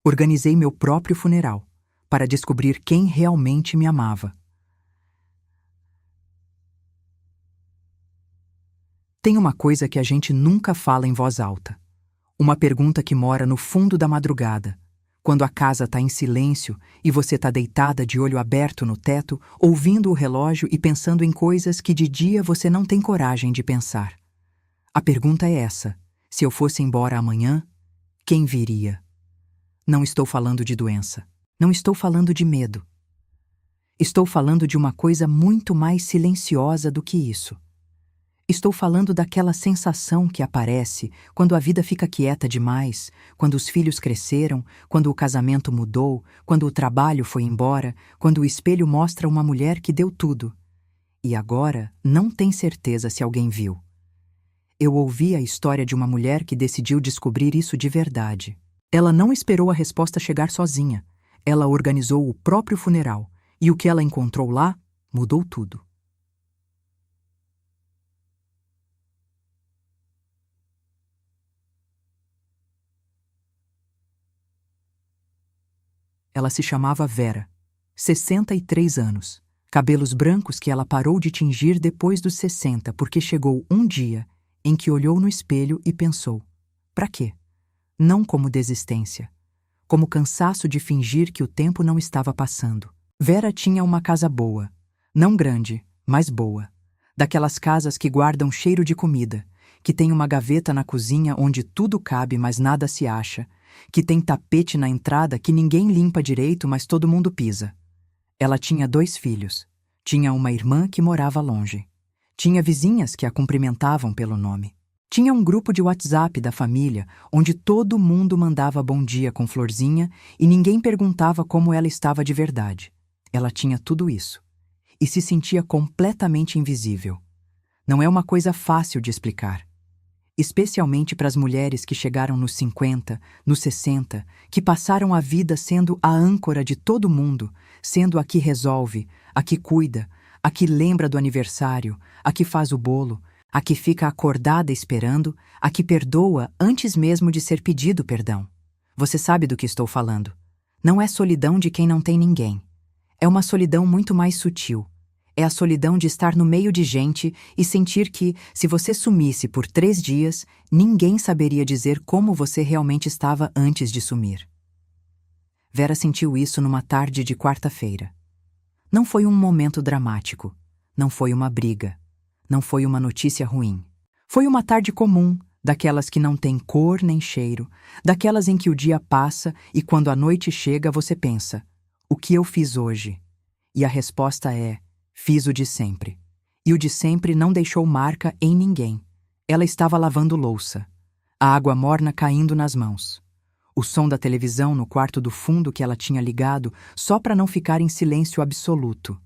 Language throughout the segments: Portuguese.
Organizei meu próprio funeral, para descobrir quem realmente me amava. Tem uma coisa que a gente nunca fala em voz alta. Uma pergunta que mora no fundo da madrugada, quando a casa está em silêncio e você está deitada de olho aberto no teto, ouvindo o relógio e pensando em coisas que de dia você não tem coragem de pensar. A pergunta é essa: se eu fosse embora amanhã, quem viria? Não estou falando de doença. Não estou falando de medo. Estou falando de uma coisa muito mais silenciosa do que isso. Estou falando daquela sensação que aparece quando a vida fica quieta demais, quando os filhos cresceram, quando o casamento mudou, quando o trabalho foi embora, quando o espelho mostra uma mulher que deu tudo. E agora não tem certeza se alguém viu. Eu ouvi a história de uma mulher que decidiu descobrir isso de verdade. Ela não esperou a resposta chegar sozinha. Ela organizou o próprio funeral, e o que ela encontrou lá mudou tudo. Ela se chamava Vera, 63 anos, cabelos brancos que ela parou de tingir depois dos 60 porque chegou um dia em que olhou no espelho e pensou: pra quê? Não como desistência, como cansaço de fingir que o tempo não estava passando. Vera tinha uma casa boa, não grande, mas boa. Daquelas casas que guardam cheiro de comida, que tem uma gaveta na cozinha onde tudo cabe, mas nada se acha, que tem tapete na entrada que ninguém limpa direito, mas todo mundo pisa. Ela tinha 2 filhos. Tinha uma irmã que morava longe. Tinha vizinhas que a cumprimentavam pelo nome. Tinha um grupo de WhatsApp da família, onde todo mundo mandava bom dia com florzinha e ninguém perguntava como ela estava de verdade. Ela tinha tudo isso. E se sentia completamente invisível. Não é uma coisa fácil de explicar. Especialmente para as mulheres que chegaram nos 50, nos 60, que passaram a vida sendo a âncora de todo mundo, sendo a que resolve, a que cuida, a que lembra do aniversário, a que faz o bolo, a que fica acordada esperando, a que perdoa antes mesmo de ser pedido perdão. Você sabe do que estou falando. Não é solidão de quem não tem ninguém. É uma solidão muito mais sutil. É a solidão de estar no meio de gente e sentir que, se você sumisse por 3 dias, ninguém saberia dizer como você realmente estava antes de sumir. Vera sentiu isso numa tarde de quarta-feira. Não foi um momento dramático. Não foi uma briga. Não foi uma notícia ruim. Foi uma tarde comum, daquelas que não tem cor nem cheiro, daquelas em que o dia passa e quando a noite chega você pensa: o que eu fiz hoje? E a resposta é: fiz o de sempre. E o de sempre não deixou marca em ninguém. Ela estava lavando louça. A água morna caindo nas mãos. O som da televisão no quarto do fundo que ela tinha ligado só para não ficar em silêncio absoluto.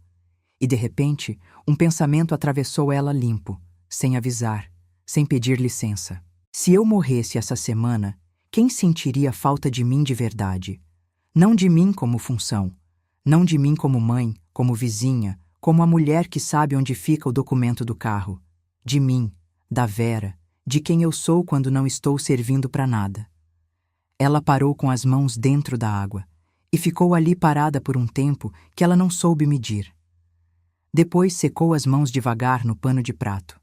E de repente, um pensamento atravessou ela limpo, sem avisar, sem pedir licença. Se eu morresse essa semana, quem sentiria falta de mim de verdade? Não de mim como função. Não de mim como mãe, como vizinha, como a mulher que sabe onde fica o documento do carro. De mim, da Vera, de quem eu sou quando não estou servindo para nada. Ela parou com as mãos dentro da água e ficou ali parada por um tempo que ela não soube medir. Depois secou as mãos devagar no pano de prato.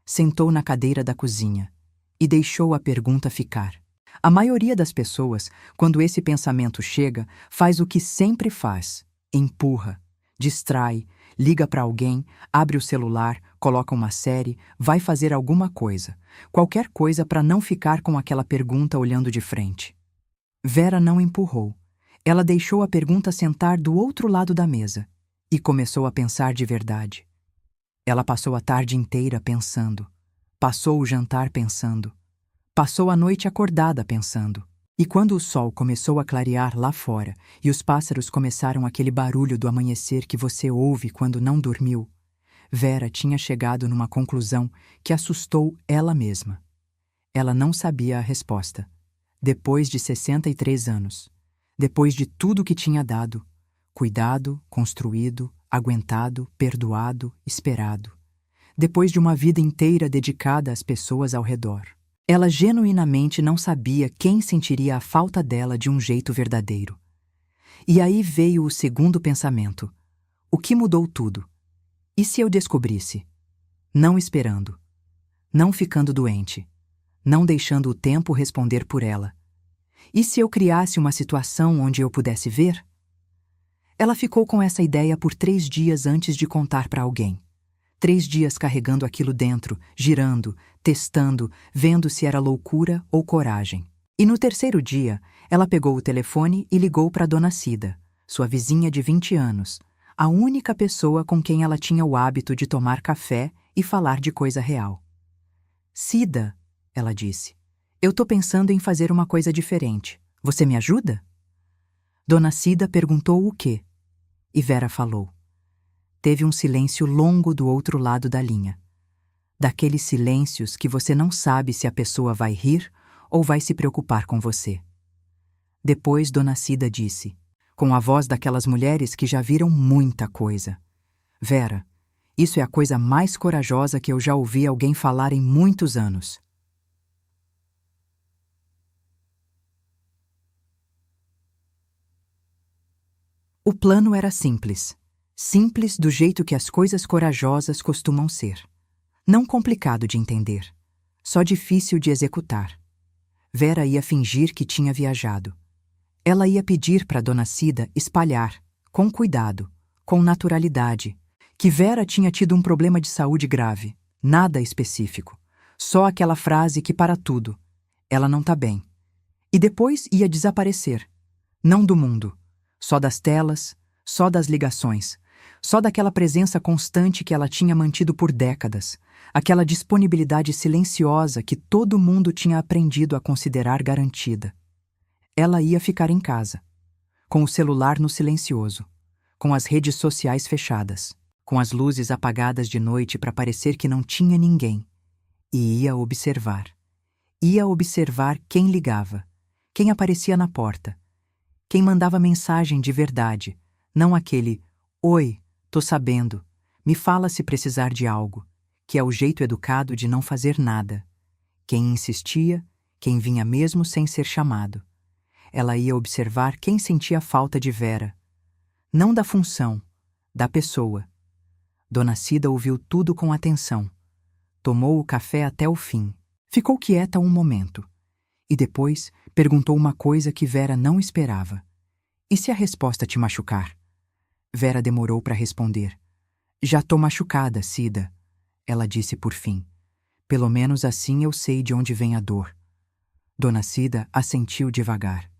Sentou na cadeira da cozinha e deixou a pergunta ficar. A maioria das pessoas, quando esse pensamento chega, faz o que sempre faz: empurra, distrai, liga para alguém, abre o celular, coloca uma série, vai fazer alguma coisa. Qualquer coisa para não ficar com aquela pergunta olhando de frente. Vera não empurrou. Ela deixou a pergunta sentar do outro lado da mesa e começou a pensar de verdade. Ela passou a tarde inteira pensando. Passou o jantar pensando. Passou a noite acordada pensando. E quando o sol começou a clarear lá fora e os pássaros começaram aquele barulho do amanhecer que você ouve quando não dormiu, Vera tinha chegado numa conclusão que assustou ela mesma. Ela não sabia a resposta. Depois de 63 anos, depois de tudo que tinha dado, cuidado, construído, aguentado, perdoado, esperado, depois de uma vida inteira dedicada às pessoas ao redor, Ela genuinamente não sabia quem sentiria a falta dela de um jeito verdadeiro. E aí veio o segundo pensamento. O que mudou tudo? E se eu descobrisse? Não esperando. Não ficando doente. Não deixando o tempo responder por ela. E se eu criasse uma situação onde eu pudesse ver? Ela ficou com essa ideia por 3 dias antes de contar para alguém. 3 dias carregando aquilo dentro, girando, testando, vendo se era loucura ou coragem. E no 3º dia, ela pegou o telefone e ligou para Dona Cida, sua vizinha de 20 anos, a única pessoa com quem ela tinha o hábito de tomar café e falar de coisa real. Cida, ela disse, eu tô pensando em fazer uma coisa diferente. Você me ajuda? Dona Cida perguntou o quê? E Vera falou. Teve um silêncio longo do outro lado da linha. Daqueles silêncios que você não sabe se a pessoa vai rir ou vai se preocupar com você. Depois Dona Cida disse, com a voz daquelas mulheres que já viram muita coisa. Vera, isso é a coisa mais corajosa que eu já ouvi alguém falar em muitos anos. O plano era simples. Simples do jeito que as coisas corajosas costumam ser. Não complicado de entender, só difícil de executar. Vera ia fingir que tinha viajado. Ela ia pedir para Dona Cida espalhar, com cuidado, com naturalidade, que Vera tinha tido um problema de saúde grave, nada específico, só aquela frase que para tudo, ela não tá bem. E depois ia desaparecer, não do mundo, só das telas, só das ligações, só daquela presença constante que ela tinha mantido por décadas, aquela disponibilidade silenciosa que todo mundo tinha aprendido a considerar garantida. Ela ia ficar em casa, com o celular no silencioso, com as redes sociais fechadas, com as luzes apagadas de noite para parecer que não tinha ninguém, e ia observar. Ia observar quem ligava, quem aparecia na porta, quem mandava mensagem de verdade, não aquele "Oi, tô sabendo, me fala se precisar de algo", que é o jeito educado de não fazer nada. Quem insistia, quem vinha mesmo sem ser chamado. Ela ia observar quem sentia falta de Vera. Não da função, da pessoa. Dona Cida ouviu tudo com atenção. Tomou o café até o fim. Ficou quieta um momento. E depois perguntou uma coisa que Vera não esperava. E se a resposta te machucar? Vera demorou para responder. Já tô machucada, Cida, ela disse por fim. Pelo menos assim eu sei de onde vem a dor. Dona Cida assentiu devagar.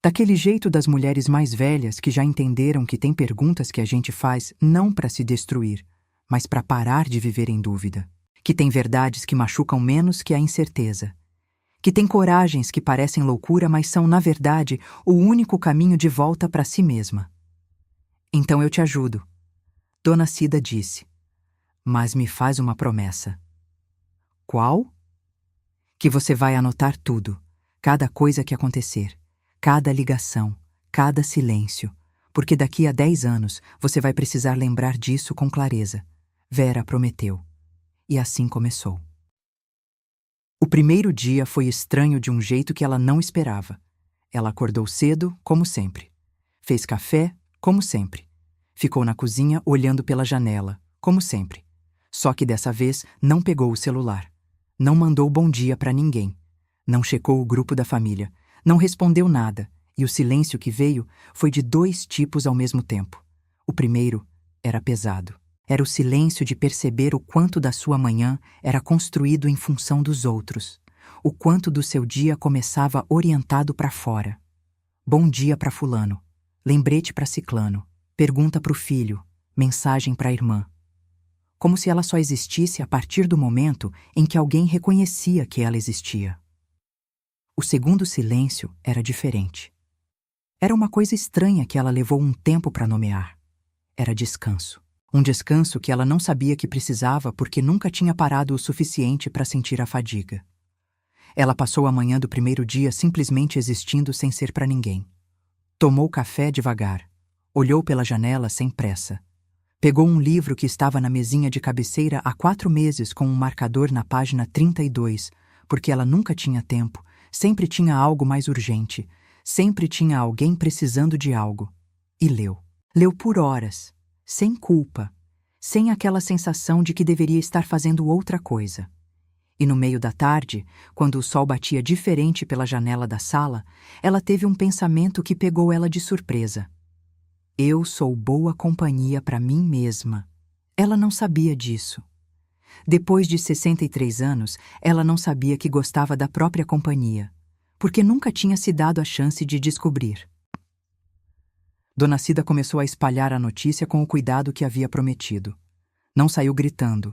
Daquele jeito das mulheres mais velhas que já entenderam que tem perguntas que a gente faz não para se destruir, mas para parar de viver em dúvida. Que tem verdades que machucam menos que a incerteza. Que tem coragens que parecem loucura, mas são, na verdade, o único caminho de volta para si mesma. Então eu te ajudo, Dona Cida disse. Mas me faz uma promessa. Qual? Que você vai anotar tudo, cada coisa que acontecer, cada ligação, cada silêncio, porque daqui a 10 anos você vai precisar lembrar disso com clareza. Vera prometeu. E assim começou. O primeiro dia foi estranho de um jeito que ela não esperava. Ela acordou cedo, como sempre. Fez café, como sempre. Ficou na cozinha olhando pela janela, como sempre. Só que dessa vez não pegou o celular. Não mandou bom dia para ninguém. Não checou o grupo da família. Não respondeu nada. E o silêncio que veio foi de 2 tipos ao mesmo tempo. O primeiro era pesado. Era o silêncio de perceber o quanto da sua manhã era construído em função dos outros. O quanto do seu dia começava orientado para fora. Bom dia para fulano. Lembrete para ciclano. Pergunta para o filho. Mensagem para a irmã. Como se ela só existisse a partir do momento em que alguém reconhecia que ela existia. O segundo silêncio era diferente. Era uma coisa estranha que ela levou um tempo para nomear. Era descanso. Um descanso que ela não sabia que precisava porque nunca tinha parado o suficiente para sentir a fadiga. Ela passou a manhã do primeiro dia simplesmente existindo sem ser para ninguém. Tomou café devagar. Olhou pela janela sem pressa. Pegou um livro que estava na mesinha de cabeceira há 4 meses com um marcador na página 32, porque ela nunca tinha tempo, sempre tinha algo mais urgente, sempre tinha alguém precisando de algo. E leu. Leu por horas, sem culpa, sem aquela sensação de que deveria estar fazendo outra coisa. E no meio da tarde, quando o sol batia diferente pela janela da sala, ela teve um pensamento que pegou ela de surpresa. Eu sou boa companhia para mim mesma. Ela não sabia disso. Depois de 63 anos, ela não sabia que gostava da própria companhia, porque nunca tinha se dado a chance de descobrir. Dona Cida começou a espalhar a notícia com o cuidado que havia prometido. Não saiu gritando,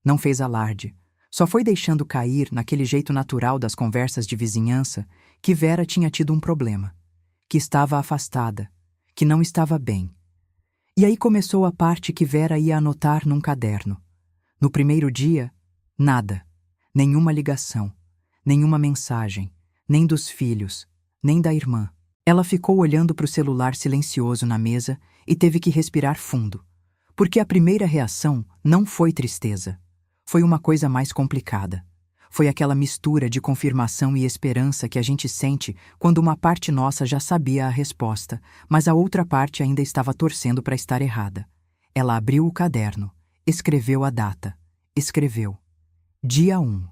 não fez alarde, só foi deixando cair, naquele jeito natural das conversas de vizinhança, que Vera tinha tido um problema, que estava afastada, que não estava bem. E aí começou a parte que Vera ia anotar num caderno. No primeiro dia, nada, nenhuma ligação, nenhuma mensagem, nem dos filhos, nem da irmã. Ela ficou olhando para o celular silencioso na mesa e teve que respirar fundo, porque a primeira reação não foi tristeza. Foi uma coisa mais complicada. Foi aquela mistura de confirmação e esperança que a gente sente quando uma parte nossa já sabia a resposta, mas a outra parte ainda estava torcendo para estar errada. Ela abriu o caderno, escreveu a data, escreveu dia 1,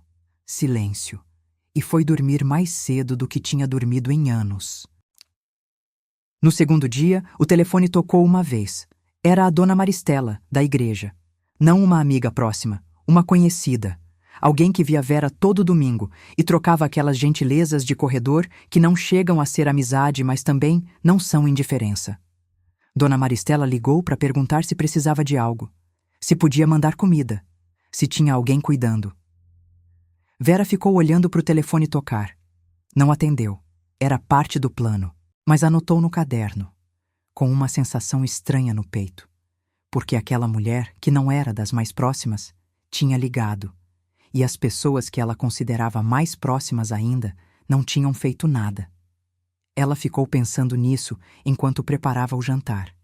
silêncio, e foi dormir mais cedo do que tinha dormido em anos. No segundo dia, o telefone tocou uma vez. Era a dona Maristela, da igreja. Não uma amiga próxima, uma conhecida. Alguém que via Vera todo domingo e trocava aquelas gentilezas de corredor que não chegam a ser amizade, mas também não são indiferença. Dona Maristela ligou para perguntar se precisava de algo, se podia mandar comida, se tinha alguém cuidando. Vera ficou olhando para o telefone tocar. Não atendeu. Era parte do plano. Mas anotou no caderno, com uma sensação estranha no peito, porque aquela mulher, que não era das mais próximas, tinha ligado, e as pessoas que ela considerava mais próximas ainda não tinham feito nada. Ela ficou pensando nisso enquanto preparava o jantar,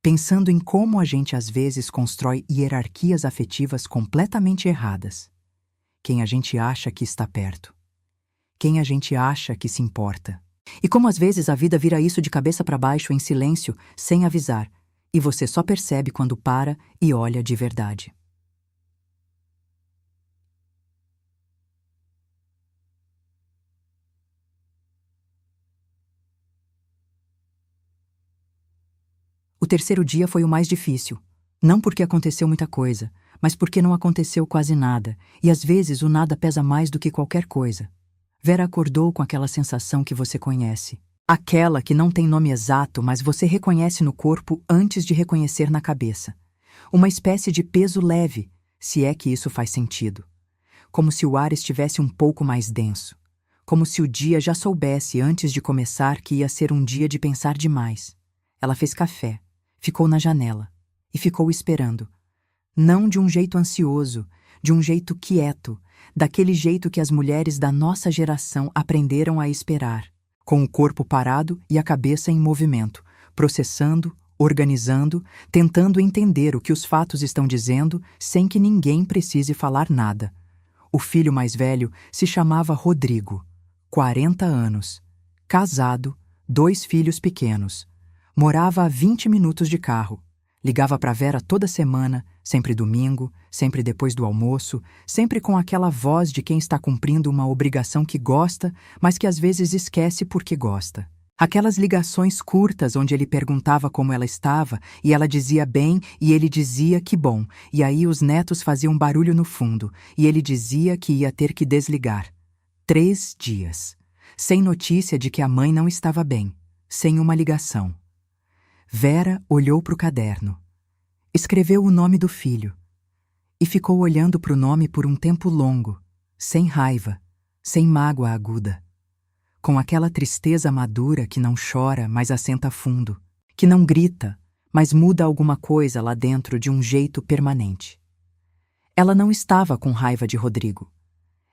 pensando em como a gente às vezes constrói hierarquias afetivas completamente erradas. Quem a gente acha que está perto, quem a gente acha que se importa. E como às vezes a vida vira isso de cabeça para baixo em silêncio, sem avisar, e você só percebe quando para e olha de verdade. O terceiro dia foi o mais difícil. Não porque aconteceu muita coisa, mas porque não aconteceu quase nada, e às vezes o nada pesa mais do que qualquer coisa. Vera acordou com aquela sensação que você conhece. Aquela que não tem nome exato, mas você reconhece no corpo antes de reconhecer na cabeça. Uma espécie de peso leve, se é que isso faz sentido. Como se o ar estivesse um pouco mais denso. Como se o dia já soubesse antes de começar que ia ser um dia de pensar demais. Ela fez café, ficou na janela e ficou esperando. Não de um jeito ansioso, de um jeito quieto, daquele jeito que as mulheres da nossa geração aprenderam a esperar, com o corpo parado e a cabeça em movimento, processando, organizando, tentando entender o que os fatos estão dizendo sem que ninguém precise falar nada. O filho mais velho se chamava Rodrigo, 40 anos, casado, 2 filhos pequenos. Morava a 20 minutos de carro. Ligava para Vera toda semana, sempre domingo, sempre depois do almoço, sempre com aquela voz de quem está cumprindo uma obrigação que gosta, mas que às vezes esquece porque gosta. Aquelas ligações curtas onde ele perguntava como ela estava e ela dizia bem e ele dizia que bom, e aí os netos faziam barulho no fundo e ele dizia que ia ter que desligar. 3 dias. Sem notícia de que a mãe não estava bem, sem uma ligação. Vera olhou para o caderno. Escreveu o nome do filho. E ficou olhando para o nome por um tempo longo, sem raiva, sem mágoa aguda. Com aquela tristeza madura que não chora, mas assenta fundo, que não grita, mas muda alguma coisa lá dentro de um jeito permanente. Ela não estava com raiva de Rodrigo.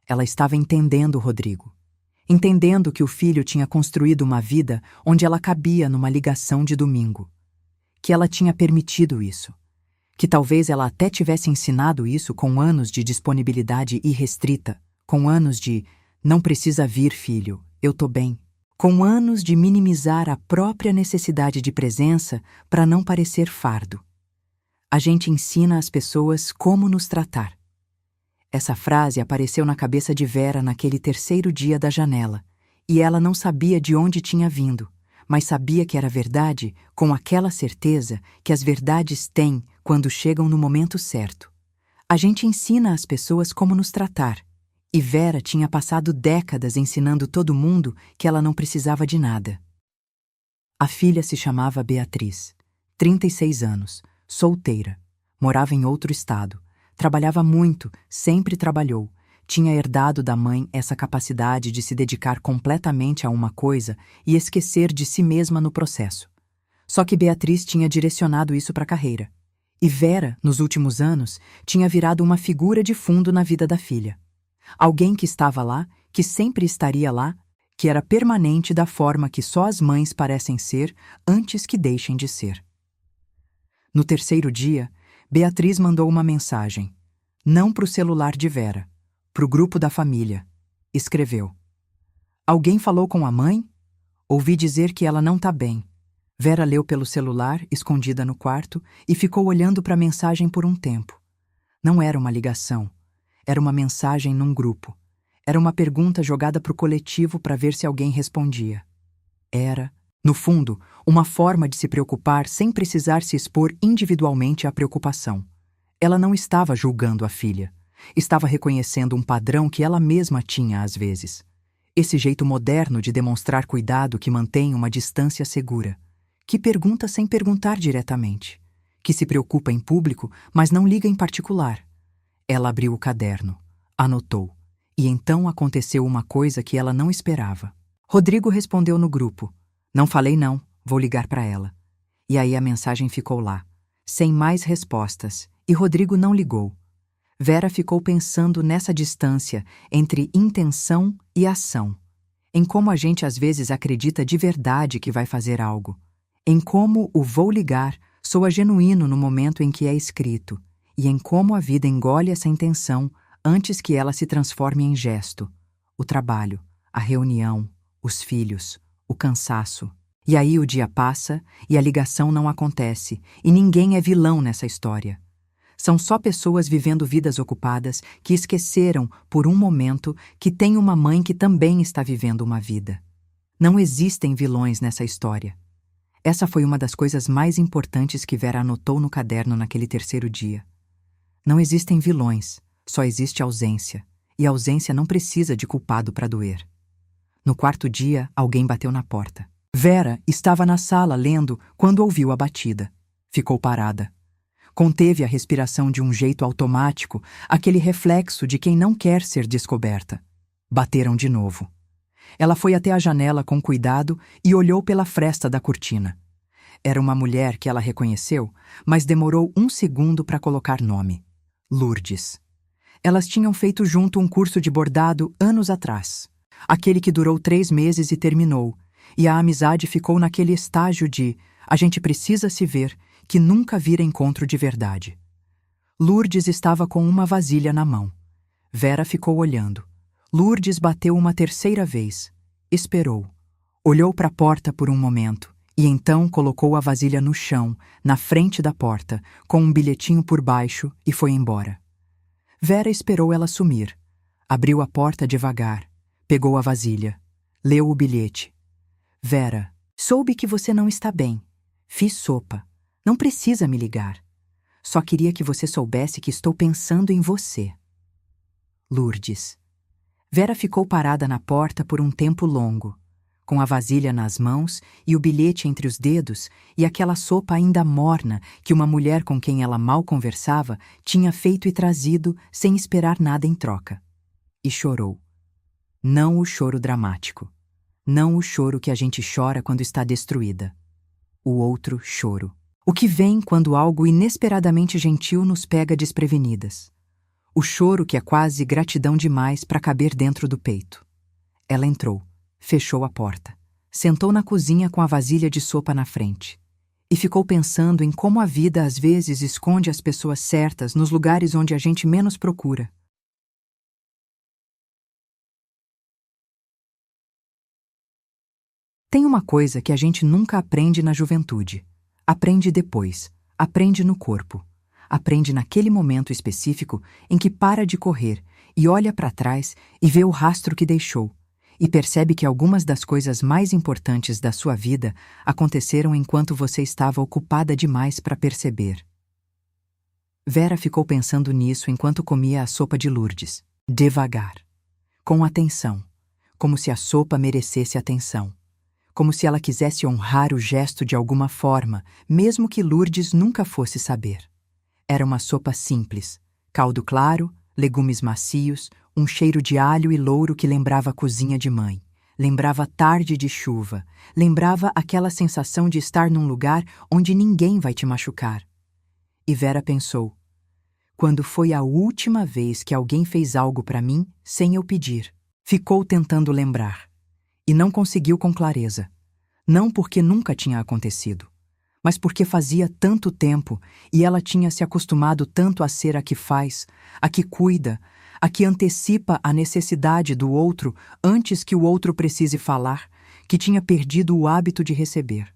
Ela estava entendendo Rodrigo. Entendendo que o filho tinha construído uma vida onde ela cabia numa ligação de domingo. Que ela tinha permitido isso. Que talvez ela até tivesse ensinado isso com anos de disponibilidade irrestrita, com anos de "não precisa vir, filho, eu tô bem", com anos de minimizar a própria necessidade de presença para não parecer fardo. A gente ensina às pessoas como nos tratar. Essa frase apareceu na cabeça de Vera naquele terceiro dia da janela, e ela não sabia de onde tinha vindo, mas sabia que era verdade com aquela certeza que as verdades têm quando chegam no momento certo. A gente ensina às pessoas como nos tratar, e Vera tinha passado décadas ensinando todo mundo que ela não precisava de nada. A filha se chamava Beatriz, 36 anos, solteira, morava em outro estado, trabalhava muito, sempre trabalhou, tinha herdado da mãe essa capacidade de se dedicar completamente a uma coisa e esquecer de si mesma no processo. Só que Beatriz tinha direcionado isso para a carreira. E Vera, nos últimos anos, tinha virado uma figura de fundo na vida da filha. Alguém que estava lá, que sempre estaria lá, que era permanente da forma que só as mães parecem ser antes que deixem de ser. No terceiro dia, Beatriz mandou uma mensagem, não para o celular de Vera, para o grupo da família. Escreveu: "Alguém falou com a mãe? Ouvi dizer que ela não tá bem." Vera leu pelo celular, escondida no quarto, e ficou olhando para a mensagem por um tempo. Não era uma ligação. Era uma mensagem num grupo. Era uma pergunta jogada para o coletivo para ver se alguém respondia. Era, no fundo, uma forma de se preocupar sem precisar se expor individualmente à preocupação. Ela não estava julgando a filha. Estava reconhecendo um padrão que ela mesma tinha às vezes. Esse jeito moderno de demonstrar cuidado que mantém uma distância segura. Que pergunta sem perguntar diretamente. Que se preocupa em público, mas não liga em particular. Ela abriu o caderno, anotou, e então aconteceu uma coisa que ela não esperava. Rodrigo respondeu no grupo: "Não falei não, vou ligar para ela." E aí a mensagem ficou lá, sem mais respostas, e Rodrigo não ligou. Vera ficou pensando nessa distância entre intenção e ação, em como a gente às vezes acredita de verdade que vai fazer algo, em como o "vou ligar" soa genuíno no momento em que é escrito, e em como a vida engole essa intenção antes que ela se transforme em gesto. O trabalho, a reunião, os filhos, o cansaço. E aí o dia passa e a ligação não acontece, e ninguém é vilão nessa história. São só pessoas vivendo vidas ocupadas que esqueceram, por um momento, que tem uma mãe que também está vivendo uma vida. Não existem vilões nessa história. Essa foi uma das coisas mais importantes que Vera anotou no caderno naquele terceiro dia. Não existem vilões, só existe ausência, e a ausência não precisa de culpado para doer. No quarto dia, alguém bateu na porta. Vera estava na sala lendo quando ouviu a batida. Ficou parada. Conteve a respiração de um jeito automático, aquele reflexo de quem não quer ser descoberta. Bateram de novo. Ela foi até a janela com cuidado e olhou pela fresta da cortina. Era uma mulher que ela reconheceu, mas demorou um segundo para colocar nome. Lourdes. Elas tinham feito junto um curso de bordado anos atrás. Aquele que durou 3 meses e terminou, e a amizade ficou naquele estágio de "a gente precisa se ver", que nunca vira encontro de verdade. Lourdes estava com uma vasilha na mão. Vera ficou olhando. Lourdes bateu uma terceira vez. Esperou. Olhou para a porta por um momento, e então colocou a vasilha no chão, na frente da porta, com um bilhetinho por baixo, e foi embora. Vera esperou ela sumir. Abriu a porta devagar. Pegou a vasilha. Leu o bilhete. "Vera, soube que você não está bem. Fiz sopa. Não precisa me ligar. Só queria que você soubesse que estou pensando em você. Lourdes." Vera ficou parada na porta por um tempo longo, com a vasilha nas mãos e o bilhete entre os dedos e aquela sopa ainda morna que uma mulher com quem ela mal conversava tinha feito e trazido sem esperar nada em troca. E chorou. Não o choro dramático. Não o choro que a gente chora quando está destruída. O outro choro. O que vem quando algo inesperadamente gentil nos pega desprevenidas. O choro que é quase gratidão demais para caber dentro do peito. Ela entrou, fechou a porta, sentou na cozinha com a vasilha de sopa na frente e ficou pensando em como a vida às vezes esconde as pessoas certas nos lugares onde a gente menos procura. Tem uma coisa que a gente nunca aprende na juventude. Aprende depois. Aprende no corpo. Aprende naquele momento específico em que para de correr e olha para trás e vê o rastro que deixou. E percebe que algumas das coisas mais importantes da sua vida aconteceram enquanto você estava ocupada demais para perceber. Vera ficou pensando nisso enquanto comia a sopa de Lourdes, devagar, com atenção, como se a sopa merecesse atenção, como se ela quisesse honrar o gesto de alguma forma, mesmo que Lourdes nunca fosse saber. Era uma sopa simples, caldo claro, legumes macios, um cheiro de alho e louro que lembrava a cozinha de mãe, lembrava tarde de chuva, lembrava aquela sensação de estar num lugar onde ninguém vai te machucar. E Vera pensou, quando foi a última vez que alguém fez algo para mim sem eu pedir? Ficou tentando lembrar. E não conseguiu com clareza. Não porque nunca tinha acontecido, mas porque fazia tanto tempo e ela tinha se acostumado tanto a ser a que faz, a que cuida, a que antecipa a necessidade do outro antes que o outro precise falar, que tinha perdido o hábito de receber.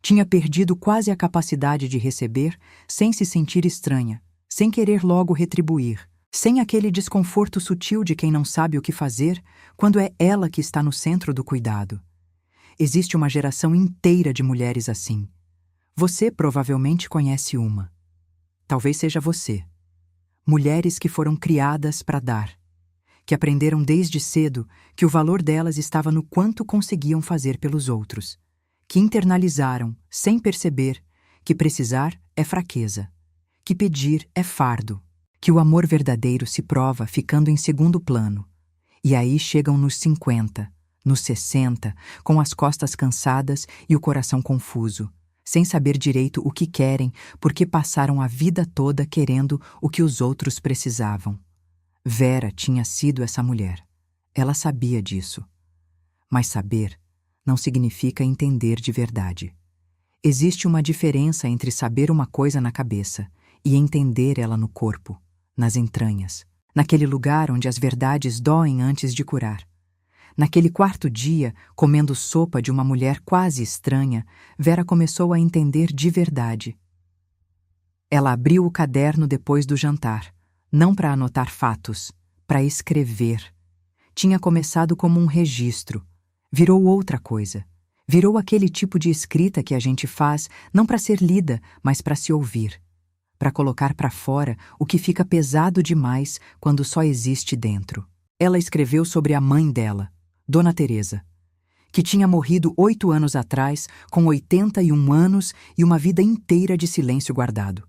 Tinha perdido quase a capacidade de receber sem se sentir estranha, sem querer logo retribuir, sem aquele desconforto sutil de quem não sabe o que fazer quando é ela que está no centro do cuidado. Existe uma geração inteira de mulheres assim. Você provavelmente conhece uma. Talvez seja você. Mulheres que foram criadas para dar, que aprenderam desde cedo que o valor delas estava no quanto conseguiam fazer pelos outros, que internalizaram, sem perceber, que precisar é fraqueza, que pedir é fardo, que o amor verdadeiro se prova ficando em segundo plano. E aí chegam nos 50, nos 60, com as costas cansadas e o coração confuso, sem saber direito o que querem, porque passaram a vida toda querendo o que os outros precisavam. Vera tinha sido essa mulher. Ela sabia disso. Mas saber não significa entender de verdade. Existe uma diferença entre saber uma coisa na cabeça e entender ela no corpo, nas entranhas, naquele lugar onde as verdades doem antes de curar. Naquele quarto dia, comendo sopa de uma mulher quase estranha, Vera começou a entender de verdade. Ela abriu o caderno depois do jantar, não para anotar fatos, para escrever. Tinha começado como um registro, virou outra coisa. Virou aquele tipo de escrita que a gente faz não para ser lida, mas para se ouvir, para colocar para fora o que fica pesado demais quando só existe dentro. Ela escreveu sobre a mãe dela, Dona Teresa, que tinha morrido 8 anos atrás, com 81 anos e uma vida inteira de silêncio guardado.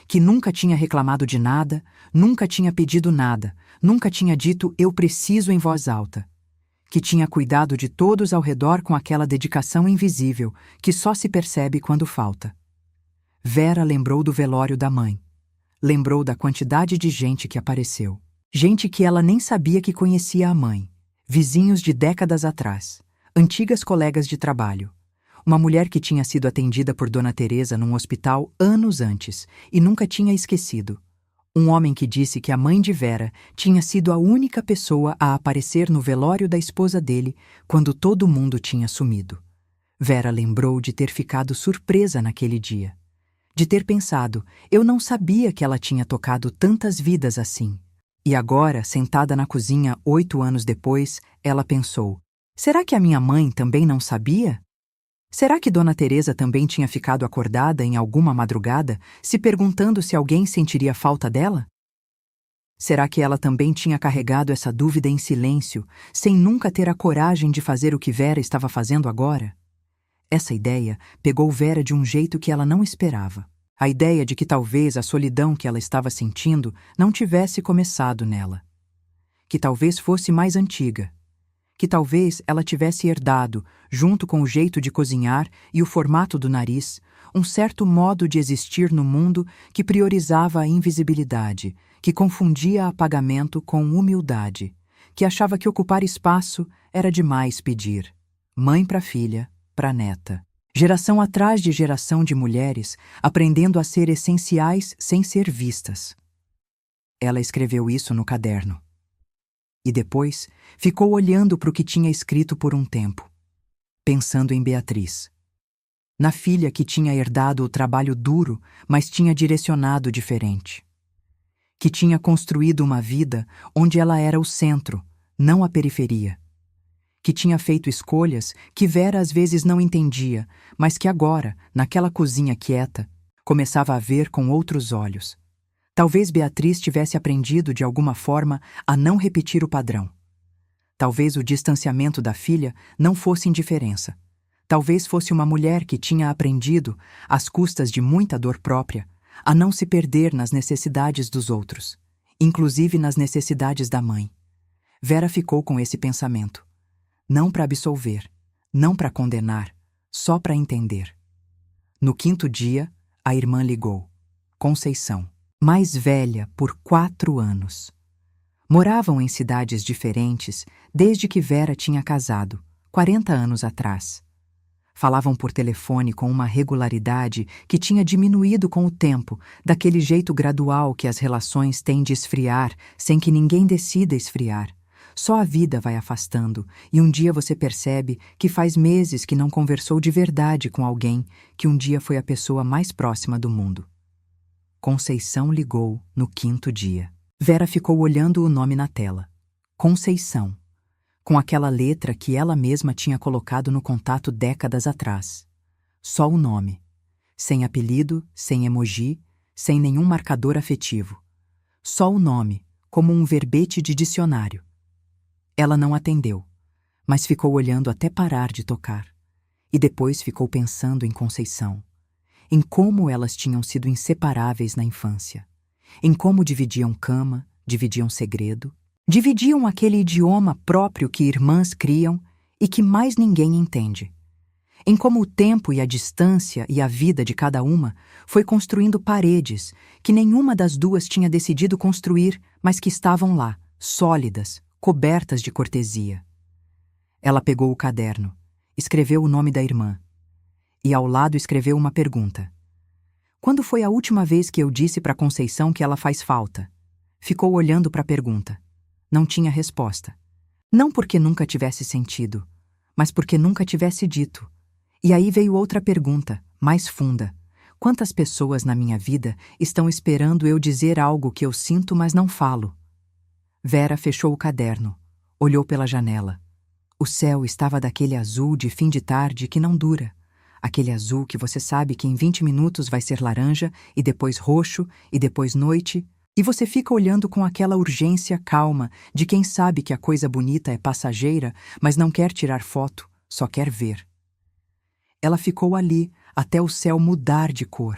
Que nunca tinha reclamado de nada, nunca tinha pedido nada, nunca tinha dito "eu preciso" em voz alta. Que tinha cuidado de todos ao redor com aquela dedicação invisível que só se percebe quando falta. Vera lembrou do velório da mãe. Lembrou da quantidade de gente que apareceu. Gente que ela nem sabia que conhecia a mãe. Vizinhos de décadas atrás. Antigas colegas de trabalho. Uma mulher que tinha sido atendida por Dona Teresa num hospital anos antes e nunca tinha esquecido. Um homem que disse que a mãe de Vera tinha sido a única pessoa a aparecer no velório da esposa dele quando todo mundo tinha sumido. Vera lembrou de ter ficado surpresa naquele dia. De ter pensado, eu não sabia que ela tinha tocado tantas vidas assim. E agora, sentada na cozinha 8 anos depois, ela pensou, será que a minha mãe também não sabia? Será que Dona Teresa também tinha ficado acordada em alguma madrugada, se perguntando se alguém sentiria falta dela? Será que ela também tinha carregado essa dúvida em silêncio, sem nunca ter a coragem de fazer o que Vera estava fazendo agora? Essa ideia pegou Vera de um jeito que ela não esperava. A ideia de que talvez a solidão que ela estava sentindo não tivesse começado nela. Que talvez fosse mais antiga. Que talvez ela tivesse herdado, junto com o jeito de cozinhar e o formato do nariz, um certo modo de existir no mundo que priorizava a invisibilidade, que confundia apagamento com humildade, que achava que ocupar espaço era demais pedir. Mãe para filha, para neta. Geração atrás de geração de mulheres aprendendo a ser essenciais sem ser vistas. Ela escreveu isso no caderno. E depois ficou olhando para o que tinha escrito por um tempo. pensando em Beatriz. Na filha que tinha herdado o trabalho duro, mas tinha direcionado diferente. Que tinha construído uma vida onde ela era o centro, não a periferia. Que tinha feito escolhas que Vera às vezes não entendia, mas que agora, naquela cozinha quieta, começava a ver com outros olhos. Talvez Beatriz tivesse aprendido de alguma forma a não repetir o padrão. Talvez o distanciamento da filha não fosse indiferença. Talvez fosse uma mulher que tinha aprendido, às custas de muita dor própria, a não se perder nas necessidades dos outros, inclusive nas necessidades da mãe. Vera ficou com esse pensamento. Não para absolver, não para condenar, só para entender. No 5º dia, a irmã ligou. Conceição, mais velha por 4 anos. Moravam em cidades diferentes desde que Vera tinha casado, 40 anos atrás. Falavam por telefone com uma regularidade que tinha diminuído com o tempo, daquele jeito gradual que as relações têm de esfriar sem que ninguém decida esfriar. Só a vida vai afastando e um dia você percebe que faz meses que não conversou de verdade com alguém que um dia foi a pessoa mais próxima do mundo. Conceição ligou no 5º dia. Vera ficou olhando o nome na tela. Conceição. Com aquela letra que ela mesma tinha colocado no contato décadas atrás. Só o nome. Sem apelido, sem emoji, sem nenhum marcador afetivo. Só o nome, como um verbete de dicionário. Ela não atendeu, mas ficou olhando até parar de tocar. E depois ficou pensando em Conceição. Em como elas tinham sido inseparáveis na infância. Em como dividiam cama, dividiam segredo. Dividiam aquele idioma próprio que irmãs criam e que mais ninguém entende. Em como o tempo e a distância e a vida de cada uma foi construindo paredes que nenhuma das duas tinha decidido construir, mas que estavam lá, sólidas, cobertas de cortesia. Ela pegou o caderno, escreveu o nome da irmã e ao lado escreveu uma pergunta. Quando foi a última vez que eu disse para Conceição que ela faz falta? Ficou olhando para a pergunta. Não tinha resposta. Não porque nunca tivesse sentido, mas porque nunca tivesse dito. E aí veio outra pergunta, mais funda. Quantas pessoas na minha vida estão esperando eu dizer algo que eu sinto, mas não falo? Vera fechou o caderno, olhou pela janela. O céu estava daquele azul de fim de tarde que não dura. Aquele azul que você sabe que em 20 minutos vai ser laranja, e depois roxo, e depois noite. E você fica olhando com aquela urgência calma de quem sabe que a coisa bonita é passageira, mas não quer tirar foto, só quer ver. Ela ficou ali até o céu mudar de cor,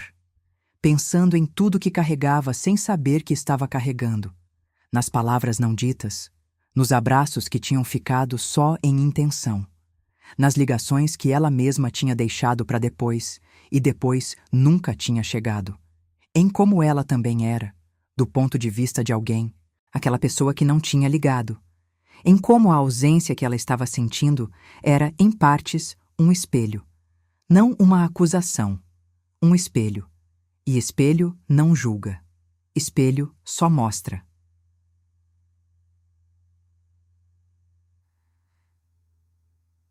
pensando em tudo que carregava sem saber que estava carregando, nas palavras não ditas, nos abraços que tinham ficado só em intenção, nas ligações que ela mesma tinha deixado para depois e depois nunca tinha chegado, em como ela também era, do ponto de vista de alguém, aquela pessoa que não tinha ligado, em como a ausência que ela estava sentindo era, em partes, um espelho. Não uma acusação, um espelho. E espelho não julga. Espelho só mostra.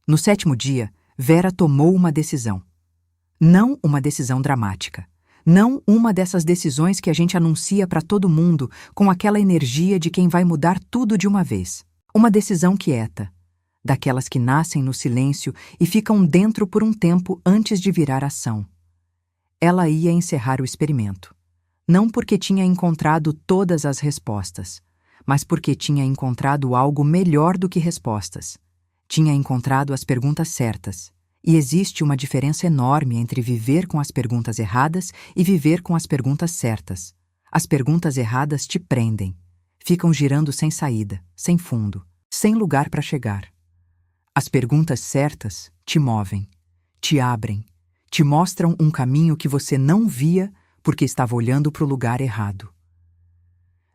No 7º dia, Vera tomou uma decisão. Não uma decisão dramática. Não uma dessas decisões que a gente anuncia para todo mundo com aquela energia de quem vai mudar tudo de uma vez. Uma decisão quieta, daquelas que nascem no silêncio e ficam dentro por um tempo antes de virar ação. Ela ia encerrar o experimento. Não porque tinha encontrado todas as respostas, mas porque tinha encontrado algo melhor do que respostas. Tinha encontrado as perguntas certas. E existe uma diferença enorme entre viver com as perguntas erradas e viver com as perguntas certas. As perguntas erradas te prendem. Ficam girando sem saída, sem fundo, sem lugar para chegar. As perguntas certas te movem, te abrem, te mostram um caminho que você não via porque estava olhando para o lugar errado.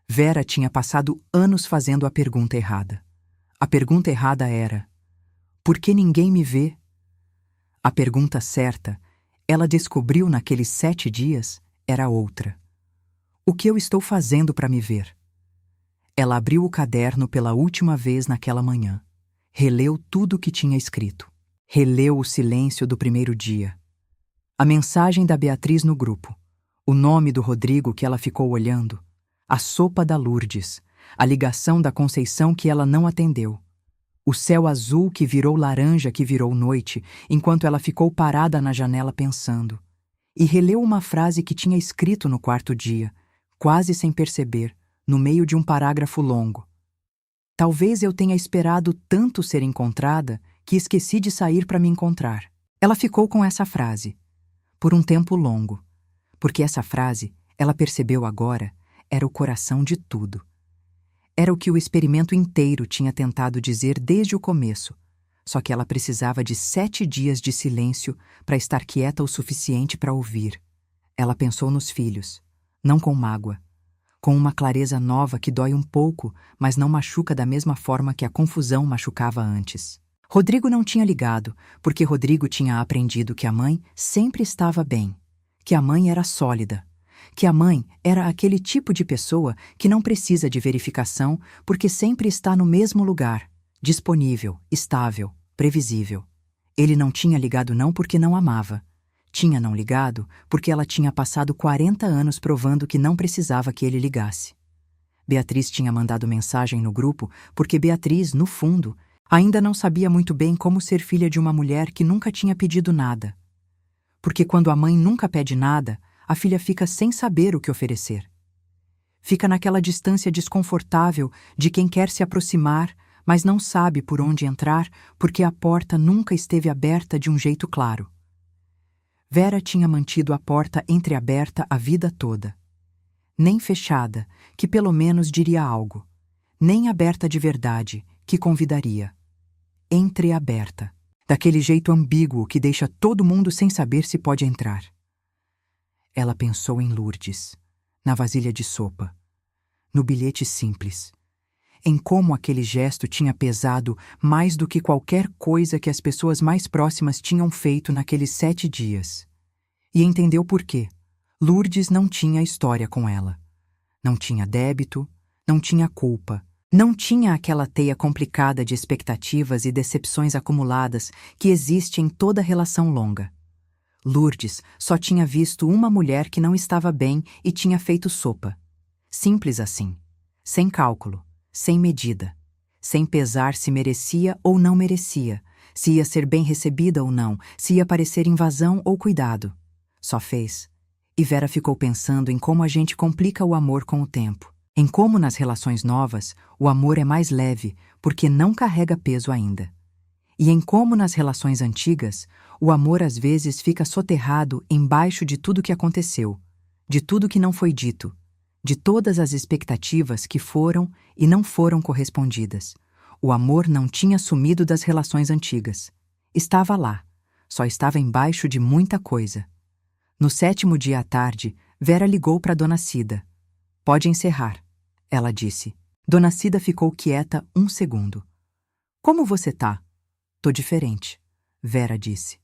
Vera tinha passado anos fazendo a pergunta errada. A pergunta errada era: por que ninguém me vê? A pergunta certa, ela descobriu naqueles 7 dias, era outra. O que eu estou fazendo para me ver? Ela abriu o caderno pela última vez naquela manhã. Releu tudo o que tinha escrito. Releu o silêncio do primeiro dia. A mensagem da Beatriz no grupo, o nome do Rodrigo que ela ficou olhando, a sopa da Lourdes, a ligação da Conceição que ela não atendeu, o céu azul que virou laranja que virou noite, enquanto ela ficou parada na janela pensando. E releu uma frase que tinha escrito no quarto dia, quase sem perceber, no meio de um parágrafo longo. Talvez eu tenha esperado tanto ser encontrada que esqueci de sair para me encontrar. Ela ficou com essa frase, por um tempo longo, porque essa frase, ela percebeu agora, era o coração de tudo. Era o que o experimento inteiro tinha tentado dizer desde o começo, só que ela precisava de 7 dias de silêncio para estar quieta o suficiente para ouvir. Ela pensou nos filhos, não com mágoa, com uma clareza nova que dói um pouco, mas não machuca da mesma forma que a confusão machucava antes. Rodrigo não tinha ligado, porque Rodrigo tinha aprendido que a mãe sempre estava bem, que a mãe era sólida, que a mãe era aquele tipo de pessoa que não precisa de verificação porque sempre está no mesmo lugar, disponível, estável, previsível. Ele não tinha ligado não porque não amava. Tinha não ligado porque ela tinha passado 40 anos provando que não precisava que ele ligasse. Beatriz tinha mandado mensagem no grupo porque Beatriz, no fundo, ainda não sabia muito bem como ser filha de uma mulher que nunca tinha pedido nada. Porque quando a mãe nunca pede nada, a filha fica sem saber o que oferecer. Fica naquela distância desconfortável de quem quer se aproximar, mas não sabe por onde entrar porque a porta nunca esteve aberta de um jeito claro. Vera tinha mantido a porta entreaberta a vida toda. Nem fechada, que pelo menos diria algo. Nem aberta de verdade, que convidaria. Entreaberta, daquele jeito ambíguo que deixa todo mundo sem saber se pode entrar. Ela pensou em Lourdes, na vasilha de sopa, no bilhete simples, em como aquele gesto tinha pesado mais do que qualquer coisa que as pessoas mais próximas tinham feito naqueles 7 dias. E entendeu por quê. Lourdes não tinha história com ela. Não tinha débito, não tinha culpa, não tinha aquela teia complicada de expectativas e decepções acumuladas que existe em toda relação longa. Lourdes só tinha visto uma mulher que não estava bem e tinha feito sopa. Simples assim, sem cálculo, sem medida, sem pesar se merecia ou não merecia, se ia ser bem recebida ou não, se ia parecer invasão ou cuidado. Só fez. E Vera ficou pensando em como a gente complica o amor com o tempo, em como nas relações novas o amor é mais leve porque não carrega peso ainda. E em como nas relações antigas o amor às vezes fica soterrado embaixo de tudo que aconteceu, de tudo que não foi dito, de todas as expectativas que foram e não foram correspondidas. O amor não tinha sumido das relações antigas. Estava lá, só estava embaixo de muita coisa. No 7º dia à tarde, Vera ligou para Dona Cida. "Pode encerrar", ela disse. Dona Cida ficou quieta 1 segundo. "Como você tá?" "Tô diferente", Vera disse.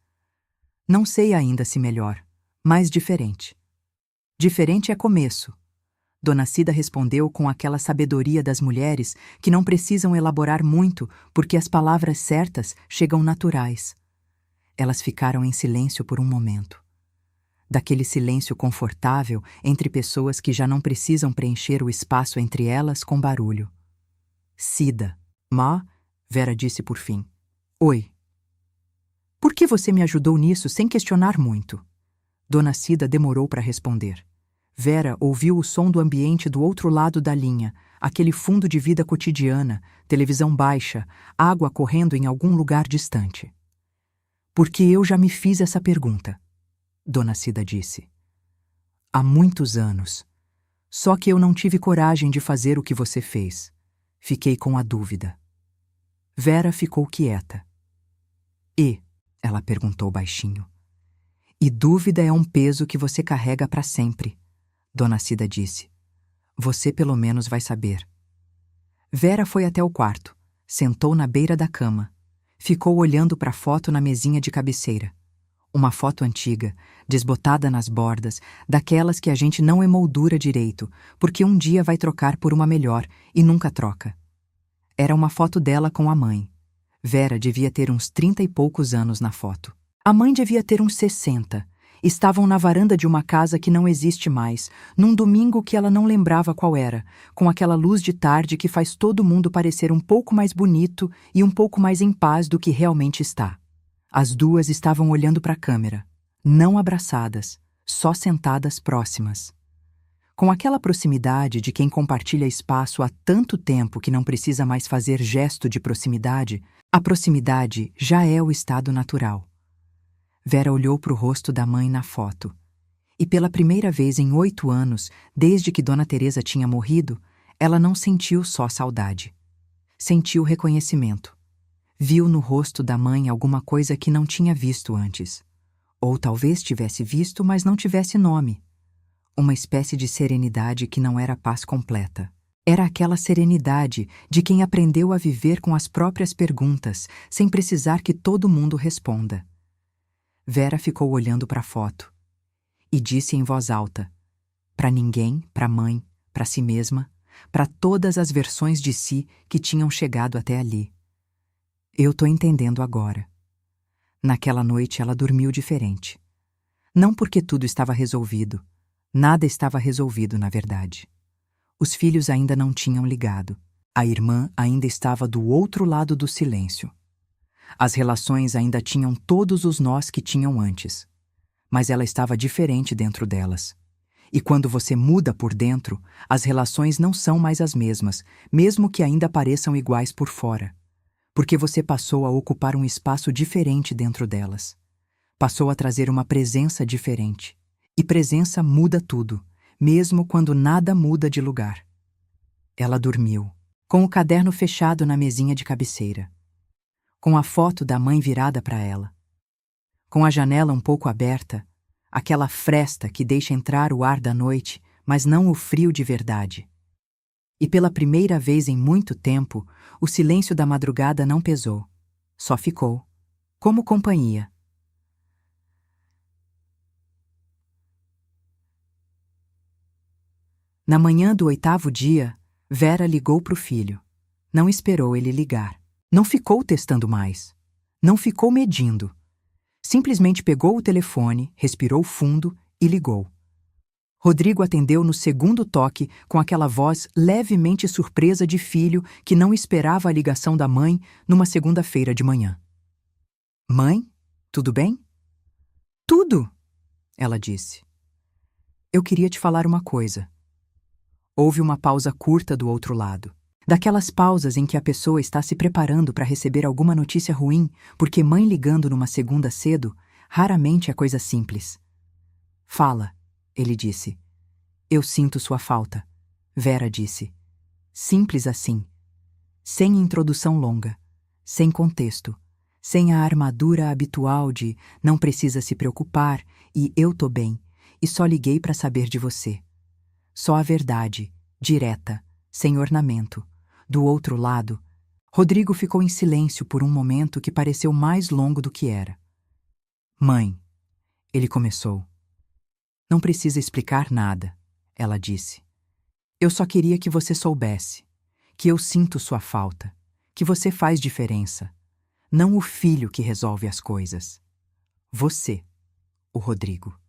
"Não sei ainda se melhor, mas diferente." "Diferente é começo." Dona Cida respondeu com aquela sabedoria das mulheres que não precisam elaborar muito porque as palavras certas chegam naturais. Elas ficaram em silêncio por um momento. Daquele silêncio confortável entre pessoas que já não precisam preencher o espaço entre elas com barulho. "Cida." "Má?" Vera disse por fim. "Oi." "Por que você me ajudou nisso sem questionar muito?" Dona Cida demorou para responder. Vera ouviu o som do ambiente do outro lado da linha, aquele fundo de vida cotidiana, televisão baixa, água correndo em algum lugar distante. "Porque eu já me fiz essa pergunta." Dona Cida disse. "Há muitos anos. Só que eu não tive coragem de fazer o que você fez. Fiquei com a dúvida." Vera ficou quieta. "E?" ela perguntou baixinho. "E dúvida é um peso que você carrega para sempre." Dona Cida disse. "Você pelo menos vai saber." Vera foi até o quarto, sentou na beira da cama, ficou olhando para a foto na mesinha de cabeceira. Uma foto antiga, desbotada nas bordas, daquelas que a gente não emoldura direito, porque um dia vai trocar por uma melhor e nunca troca. Era uma foto dela com a mãe. Vera devia ter uns 30 e poucos anos na foto. A mãe devia ter uns 60. Estavam na varanda de uma casa que não existe mais, num domingo que ela não lembrava qual era, com aquela luz de tarde que faz todo mundo parecer um pouco mais bonito e um pouco mais em paz do que realmente está. As duas estavam olhando para a câmera, não abraçadas, só sentadas próximas. Com aquela proximidade de quem compartilha espaço há tanto tempo que não precisa mais fazer gesto de proximidade, a proximidade já é o estado natural. Vera olhou para o rosto da mãe na foto. E pela primeira vez em 8 anos, desde que Dona Teresa tinha morrido, ela não sentiu só saudade. Sentiu reconhecimento. Viu no rosto da mãe alguma coisa que não tinha visto antes. Ou talvez tivesse visto, mas não tivesse nome. Uma espécie de serenidade que não era paz completa. Era aquela serenidade de quem aprendeu a viver com as próprias perguntas, sem precisar que todo mundo responda. Vera ficou olhando para a foto e disse em voz alta, para ninguém, para a mãe, para si mesma, para todas as versões de si que tinham chegado até ali. Eu tô entendendo agora. Naquela noite ela dormiu diferente. Não porque tudo estava resolvido. Nada estava resolvido, na verdade. Os filhos ainda não tinham ligado. A irmã ainda estava do outro lado do silêncio. As relações ainda tinham todos os nós que tinham antes. Mas ela estava diferente dentro delas. E quando você muda por dentro, as relações não são mais as mesmas, mesmo que ainda pareçam iguais por fora. Porque você passou a ocupar um espaço diferente dentro delas. Passou a trazer uma presença diferente. E presença muda tudo, mesmo quando nada muda de lugar. Ela dormiu, com o caderno fechado na mesinha de cabeceira. Com a foto da mãe virada para ela. Com a janela um pouco aberta, aquela fresta que deixa entrar o ar da noite, mas não o frio de verdade. E pela primeira vez em muito tempo, o silêncio da madrugada não pesou. Só ficou, como companhia. Na manhã do 8º dia, Vera ligou para o filho. Não esperou ele ligar. Não ficou testando mais. Não ficou medindo. Simplesmente pegou o telefone, respirou fundo e ligou. Rodrigo atendeu no segundo toque com aquela voz levemente surpresa de filho que não esperava a ligação da mãe numa segunda-feira de manhã. Mãe, tudo bem? Tudo, ela disse. Eu queria te falar uma coisa. Houve uma pausa curta do outro lado. Daquelas pausas em que a pessoa está se preparando para receber alguma notícia ruim, porque mãe ligando numa segunda cedo, raramente é coisa simples. Fala, ele disse. Eu sinto sua falta, Vera disse. Simples assim. Sem introdução longa, sem contexto, sem a armadura habitual de não precisa se preocupar e eu tô bem, e só liguei para saber de você. Só a verdade, direta, sem ornamento. Do outro lado, Rodrigo ficou em silêncio por um momento que pareceu mais longo do que era. Mãe, ele começou. Não precisa explicar nada, ela disse. Eu só queria que você soubesse, que eu sinto sua falta, que você faz diferença. Não o filho que resolve as coisas. Você, o Rodrigo.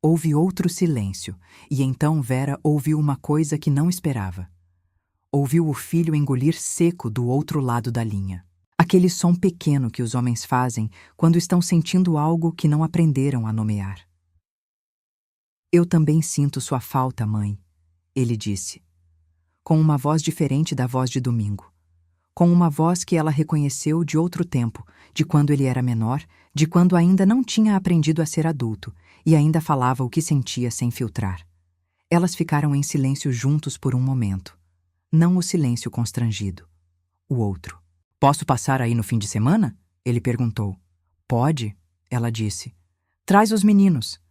Houve outro silêncio, e então Vera ouviu uma coisa que não esperava. Ouviu o filho engolir seco do outro lado da linha. Aquele som pequeno que os homens fazem quando estão sentindo algo que não aprenderam a nomear. Eu também sinto sua falta, mãe, ele disse, com uma voz diferente da voz de domingo. Com uma voz que ela reconheceu de outro tempo, de quando ele era menor, de quando ainda não tinha aprendido a ser adulto e ainda falava o que sentia sem filtrar. Elas ficaram em silêncio juntos por um momento. Não o silêncio constrangido. O outro. Posso passar aí no fim de semana? Ele perguntou. Pode, ela disse. Traz os meninos.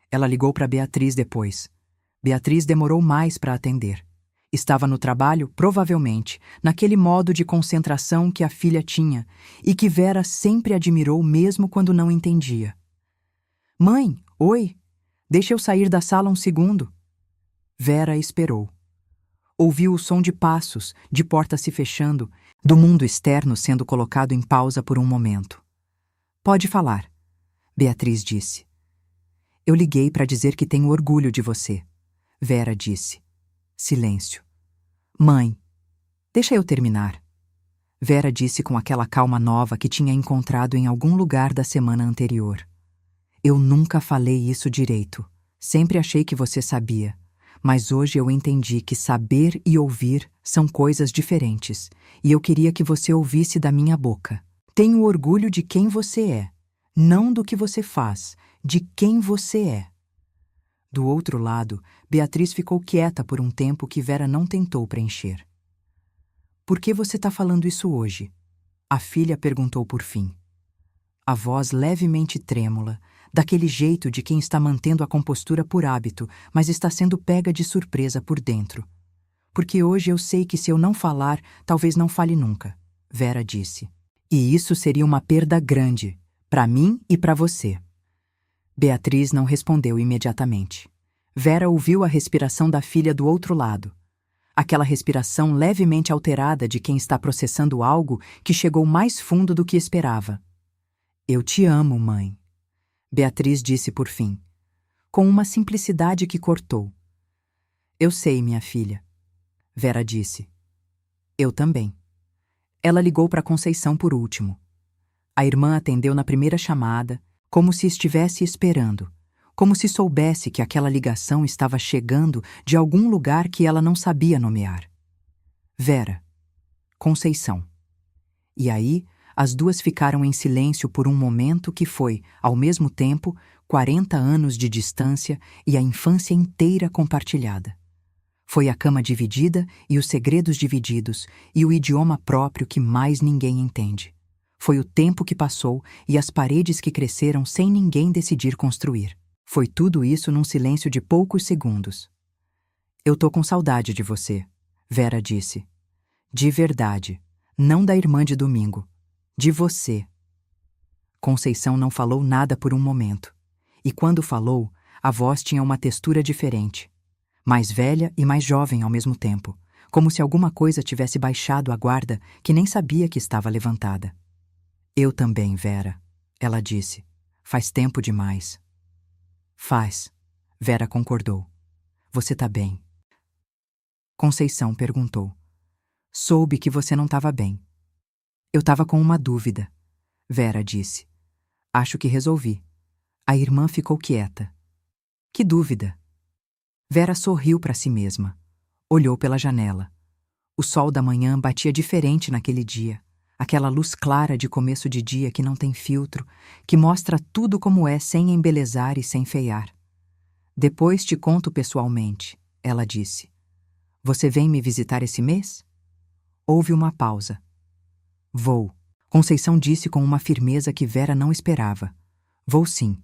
Ela ligou para Beatriz depois. Beatriz demorou mais para atender. Estava no trabalho, provavelmente, naquele modo de concentração que a filha tinha e que Vera sempre admirou mesmo quando não entendia. Mãe, oi, deixa eu sair da sala um segundo. Vera esperou. Ouviu o som de passos, de porta se fechando, do mundo externo sendo colocado em pausa por um momento. Pode falar, Beatriz disse. Eu liguei para dizer que tenho orgulho de você, Vera disse. Silêncio. Mãe, deixa eu terminar. Vera disse com aquela calma nova que tinha encontrado em algum lugar da semana anterior. Eu nunca falei isso direito. Sempre achei que você sabia. Mas hoje eu entendi que saber e ouvir são coisas diferentes, e eu queria que você ouvisse da minha boca. Tenho orgulho de quem você é, não do que você faz, de quem você é. Do outro lado, Beatriz ficou quieta por um tempo que Vera não tentou preencher. Por que você está falando isso hoje? A filha perguntou por fim. A voz levemente trêmula, daquele jeito de quem está mantendo a compostura por hábito, mas está sendo pega de surpresa por dentro. Porque hoje eu sei que se eu não falar, talvez não fale nunca, Vera disse. E isso seria uma perda grande, para mim e para você. Beatriz não respondeu imediatamente. Vera ouviu a respiração da filha do outro lado. Aquela respiração levemente alterada de quem está processando algo que chegou mais fundo do que esperava. Eu te amo, mãe. Beatriz disse por fim, com uma simplicidade que cortou. Eu sei, minha filha. Vera disse. Eu também. Ela ligou para Conceição por último. A irmã atendeu na primeira chamada, como se estivesse esperando, como se soubesse que aquela ligação estava chegando de algum lugar que ela não sabia nomear. Vera. Conceição. E aí, as duas ficaram em silêncio por um momento que foi, ao mesmo tempo, 40 anos de distância e a infância inteira compartilhada. Foi a cama dividida e os segredos divididos e o idioma próprio que mais ninguém entende. Foi o tempo que passou e as paredes que cresceram sem ninguém decidir construir. Foi tudo isso num silêncio de poucos segundos. Eu tô com saudade de você, Vera disse. De verdade, não da irmã de domingo. De você. Conceição não falou nada por um momento. E quando falou, a voz tinha uma textura diferente. Mais velha e mais jovem ao mesmo tempo, como se alguma coisa tivesse baixado a guarda que nem sabia que estava levantada. Eu também, Vera, ela disse. Faz tempo demais. Faz, Vera concordou. Você tá bem? Conceição perguntou. Soube que você não estava bem. Eu estava com uma dúvida, Vera disse. Acho que resolvi. A irmã ficou quieta. Que dúvida? Vera sorriu para si mesma. Olhou pela janela. O sol da manhã batia diferente naquele dia. Aquela luz clara de começo de dia que não tem filtro, que mostra tudo como é sem embelezar e sem feiar. Depois te conto pessoalmente, ela disse. Você vem me visitar esse mês? Houve uma pausa. Vou, Conceição disse com uma firmeza que Vera não esperava. Vou sim.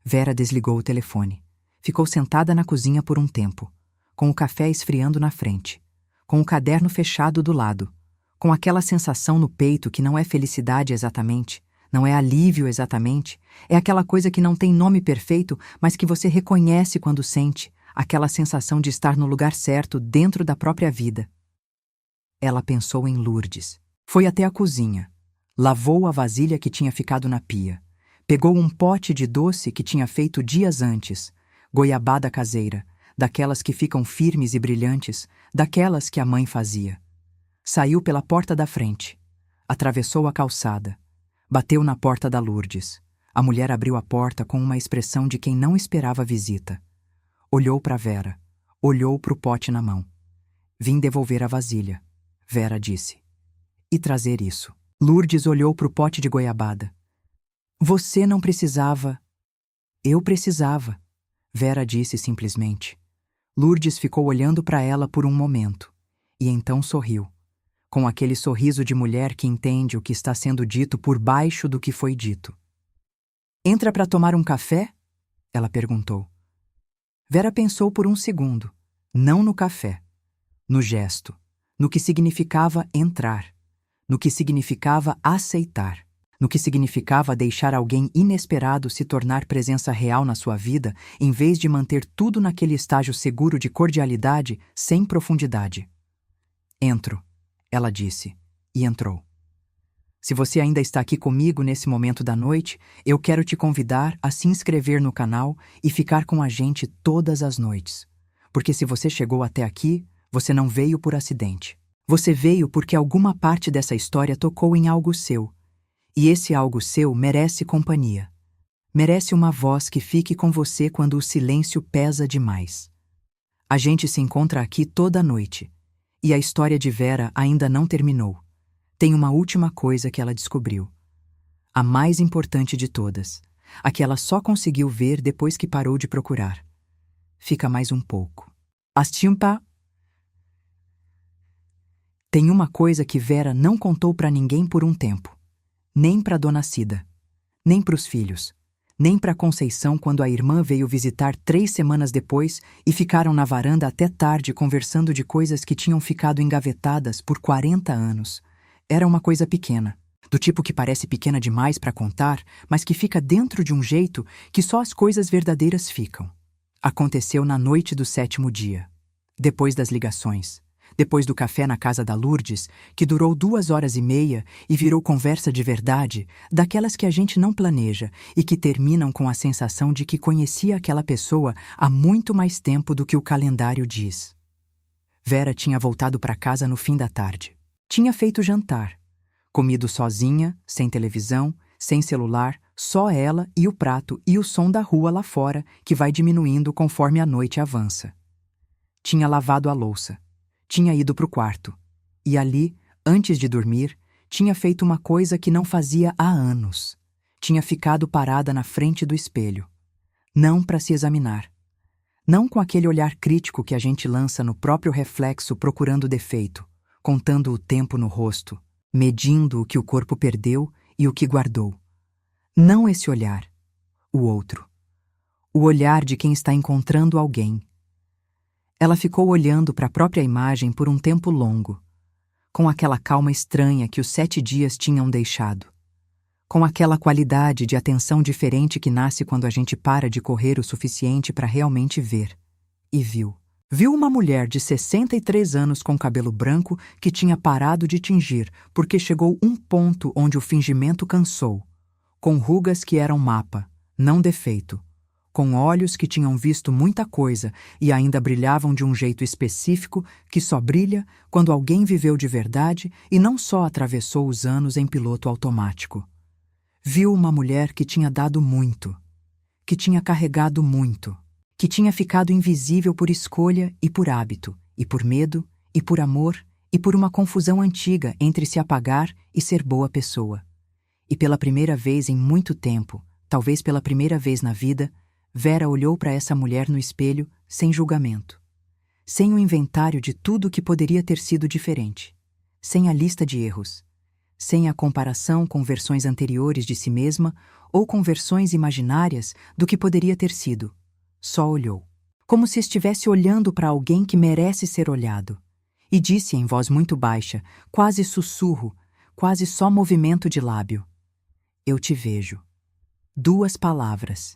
Vera desligou o telefone. Ficou sentada na cozinha por um tempo, com o café esfriando na frente, com o caderno fechado do lado, com aquela sensação no peito que não é felicidade exatamente, não é alívio exatamente, é aquela coisa que não tem nome perfeito, mas que você reconhece quando sente, aquela sensação de estar no lugar certo dentro da própria vida. Ela pensou em Lourdes. Foi até a cozinha. Lavou a vasilha que tinha ficado na pia. Pegou um pote de doce que tinha feito dias antes, goiabada caseira, daquelas que ficam firmes e brilhantes, daquelas que a mãe fazia. Saiu pela porta da frente. Atravessou a calçada. Bateu na porta da Lourdes. A mulher abriu a porta com uma expressão de quem não esperava a visita. Olhou para Vera. Olhou para o pote na mão. Vim devolver a vasilha, Vera disse. E trazer isso. Lourdes olhou para o pote de goiabada. Você não precisava. Eu precisava, Vera disse simplesmente. Lourdes ficou olhando para ela por um momento, e então sorriu, com aquele sorriso de mulher que entende o que está sendo dito por baixo do que foi dito. Entra para tomar um café? Ela perguntou. Vera pensou por um segundo, não no café, no gesto, no que significava entrar, no que significava aceitar, no que significava deixar alguém inesperado se tornar presença real na sua vida, em vez de manter tudo naquele estágio seguro de cordialidade sem profundidade. Entro, ela disse. e entrou. Se você ainda está aqui comigo nesse momento da noite, eu quero te convidar a se inscrever no canal e ficar com a gente todas as noites. Porque se você chegou até aqui, você não veio por acidente. Você veio porque alguma parte dessa história tocou em algo seu. E esse algo seu merece companhia. Merece uma voz que fique com você quando o silêncio pesa demais. A gente se encontra aqui toda noite. E a história de Vera ainda não terminou. Tem uma última coisa que ela descobriu. A mais importante de todas. A que ela só conseguiu ver depois que parou de procurar. Fica mais um pouco. Astimpa. Tem uma coisa que Vera não contou pra ninguém por um tempo. Nem pra Dona Cida. Nem pros filhos. Nem pra Conceição quando a irmã veio visitar 3 semanas depois e ficaram na varanda até tarde conversando de coisas que tinham ficado engavetadas por 40 anos. Era uma coisa pequena, do tipo que parece pequena demais para contar, mas que fica dentro de um jeito que só as coisas verdadeiras ficam. Aconteceu na noite do 7º dia, depois das ligações, depois do café na casa da Lourdes, que durou 2h30 e virou conversa de verdade, daquelas que a gente não planeja e que terminam com a sensação de que conhecia aquela pessoa há muito mais tempo do que o calendário diz. Vera tinha voltado para casa no fim da tarde. Tinha feito jantar, comido sozinha, sem televisão, sem celular, só ela e o prato e o som da rua lá fora, que vai diminuindo conforme a noite avança. Tinha lavado a louça, tinha ido para o quarto, e ali, antes de dormir, tinha feito uma coisa que não fazia há anos. Tinha ficado parada na frente do espelho. Não para se examinar. Não com aquele olhar crítico que a gente lança no próprio reflexo procurando defeito, contando o tempo no rosto, medindo o que o corpo perdeu e o que guardou. Não esse olhar, o outro. O olhar de quem está encontrando alguém. Ela ficou olhando para a própria imagem por um tempo longo, com aquela calma estranha que os 7 dias tinham deixado, com aquela qualidade de atenção diferente que nasce quando a gente para de correr o suficiente para realmente ver. E viu. Viu uma mulher de 63 anos com cabelo branco que tinha parado de tingir porque chegou um ponto onde o fingimento cansou, com rugas que eram mapa, não defeito, com olhos que tinham visto muita coisa e ainda brilhavam de um jeito específico que só brilha quando alguém viveu de verdade e não só atravessou os anos em piloto automático. Viu uma mulher que tinha dado muito, que tinha carregado muito, que tinha ficado invisível por escolha e por hábito, e por medo, e por amor, e por uma confusão antiga entre se apagar e ser boa pessoa. E pela primeira vez em muito tempo, talvez pela primeira vez na vida, Vera olhou para essa mulher no espelho sem julgamento. Sem o inventário de tudo que poderia ter sido diferente. Sem a lista de erros. Sem a comparação com versões anteriores de si mesma ou com versões imaginárias do que poderia ter sido. Só olhou, como se estivesse olhando para alguém que merece ser olhado, e disse em voz muito baixa, quase sussurro, quase só movimento de lábio: "Eu te vejo." 2 palavras,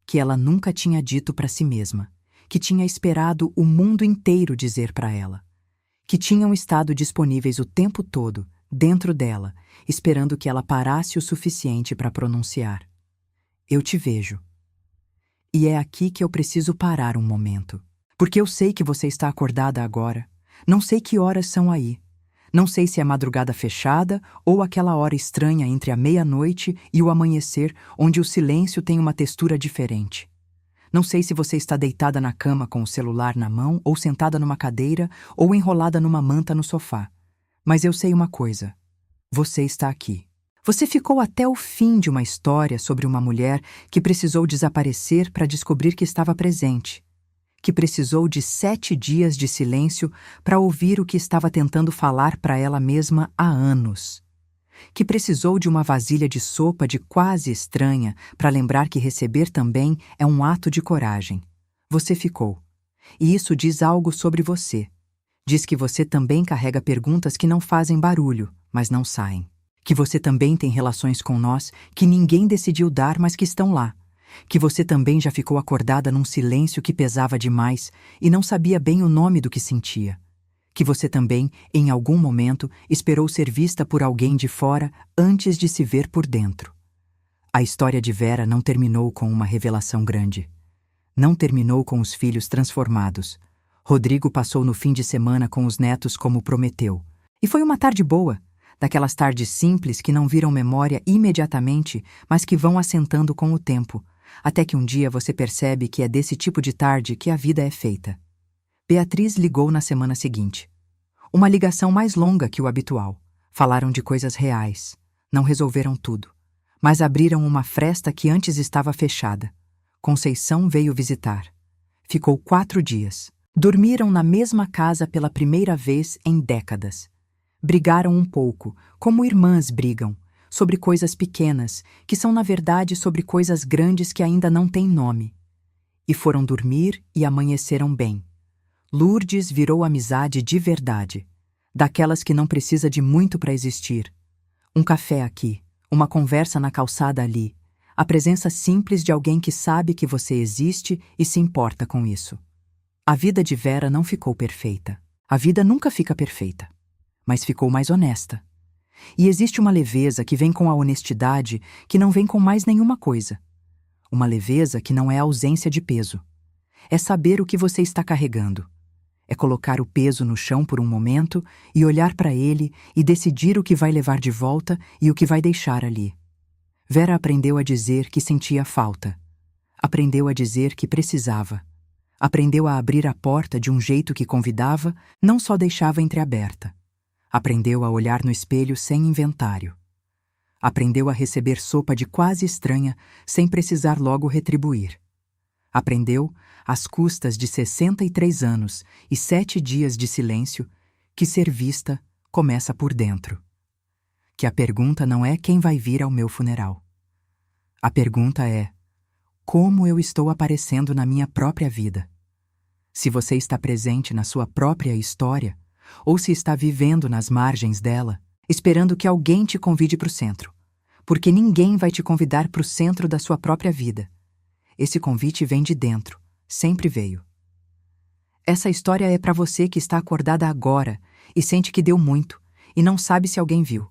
que ela nunca tinha dito para si mesma, que tinha esperado o mundo inteiro dizer para ela, que tinham estado disponíveis o tempo todo, dentro dela, esperando que ela parasse o suficiente para pronunciar. "Eu te vejo." E é aqui que eu preciso parar um momento. Porque eu sei que você está acordada agora. Não sei que horas são aí. Não sei se é madrugada fechada ou aquela hora estranha entre a meia-noite e o amanhecer, onde o silêncio tem uma textura diferente. Não sei se você está deitada na cama com o celular na mão ou sentada numa cadeira ou enrolada numa manta no sofá. Mas eu sei uma coisa. Você está aqui. Você ficou até o fim de uma história sobre uma mulher que precisou desaparecer para descobrir que estava presente, que precisou de 7 dias de silêncio para ouvir o que estava tentando falar para ela mesma há anos, que precisou de uma vasilha de sopa de quase estranha para lembrar que receber também é um ato de coragem. Você ficou. E isso diz algo sobre você. Diz que você também carrega perguntas que não fazem barulho, mas não saem. Que você também tem relações com nós que ninguém decidiu dar, mas que estão lá. Que você também já ficou acordada num silêncio que pesava demais e não sabia bem o nome do que sentia. Que você também, em algum momento, esperou ser vista por alguém de fora antes de se ver por dentro. A história de Vera não terminou com uma revelação grande. Não terminou com os filhos transformados. Rodrigo passou no fim de semana com os netos como prometeu. E foi uma tarde boa, daquelas tardes simples que não viram memória imediatamente, mas que vão assentando com o tempo, até que um dia você percebe que é desse tipo de tarde que a vida é feita. Beatriz ligou na semana seguinte. Uma ligação mais longa que o habitual. Falaram de coisas reais. Não resolveram tudo, mas abriram uma fresta que antes estava fechada. Conceição veio visitar. Ficou 4 dias. Dormiram na mesma casa pela primeira vez em décadas. Brigaram um pouco, como irmãs brigam, sobre coisas pequenas, que são na verdade sobre coisas grandes que ainda não têm nome. E foram dormir e amanheceram bem. Lourdes virou amizade de verdade, daquelas que não precisa de muito para existir. Um café aqui, uma conversa na calçada ali, a presença simples de alguém que sabe que você existe e se importa com isso. A vida de Vera não ficou perfeita. A vida nunca fica perfeita, mas ficou mais honesta. E existe uma leveza que vem com a honestidade que não vem com mais nenhuma coisa. Uma leveza que não é ausência de peso. É saber o que você está carregando. É colocar o peso no chão por um momento e olhar para ele e decidir o que vai levar de volta e o que vai deixar ali. Vera aprendeu a dizer que sentia falta. Aprendeu a dizer que precisava. Aprendeu a abrir a porta de um jeito que convidava, não só deixava entreaberta. Aprendeu a olhar no espelho sem inventário. Aprendeu a receber sopa de quase estranha sem precisar logo retribuir. Aprendeu, às custas de 63 anos e 7 dias de silêncio, que ser vista começa por dentro. Que a pergunta não é quem vai vir ao meu funeral. A pergunta é: como eu estou aparecendo na minha própria vida? Se você está presente na sua própria história, ou se está vivendo nas margens dela, esperando que alguém te convide para o centro. Porque ninguém vai te convidar para o centro da sua própria vida. Esse convite vem de dentro, sempre veio. Essa história é para você que está acordada agora e sente que deu muito e não sabe se alguém viu.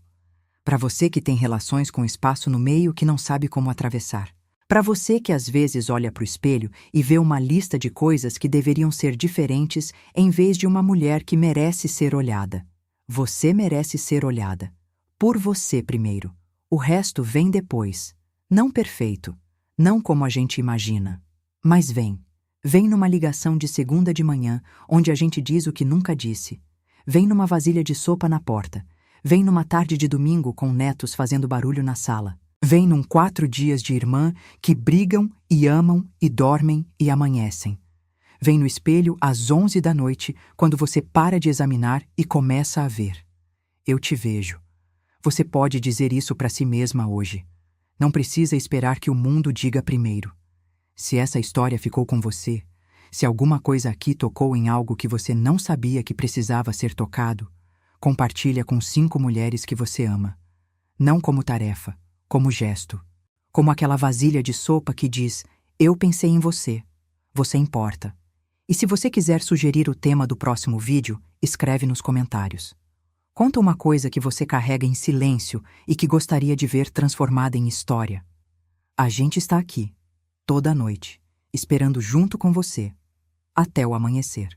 Para você que tem relações com espaço no meio que não sabe como atravessar. Para você que às vezes olha para o espelho e vê uma lista de coisas que deveriam ser diferentes em vez de uma mulher que merece ser olhada. Você merece ser olhada. Por você primeiro. O resto vem depois. Não perfeito. Não como a gente imagina. Mas vem. Vem numa ligação de segunda de manhã, onde a gente diz o que nunca disse. Vem numa vasilha de sopa na porta. Vem numa tarde de domingo com netos fazendo barulho na sala. Vem num 4 dias de irmã que brigam e amam e dormem e amanhecem. Vem no espelho às 11 da noite, quando você para de examinar e começa a ver. Eu te vejo. Você pode dizer isso para si mesma hoje. Não precisa esperar que o mundo diga primeiro. Se essa história ficou com você, se alguma coisa aqui tocou em algo que você não sabia que precisava ser tocado, compartilha com 5 mulheres que você ama. Não como tarefa, como gesto. Como aquela vasilha de sopa que diz: eu pensei em você. Você importa. E se você quiser sugerir o tema do próximo vídeo, escreve nos comentários. Conta uma coisa que você carrega em silêncio e que gostaria de ver transformada em história. A gente está aqui, toda noite, esperando junto com você, até o amanhecer.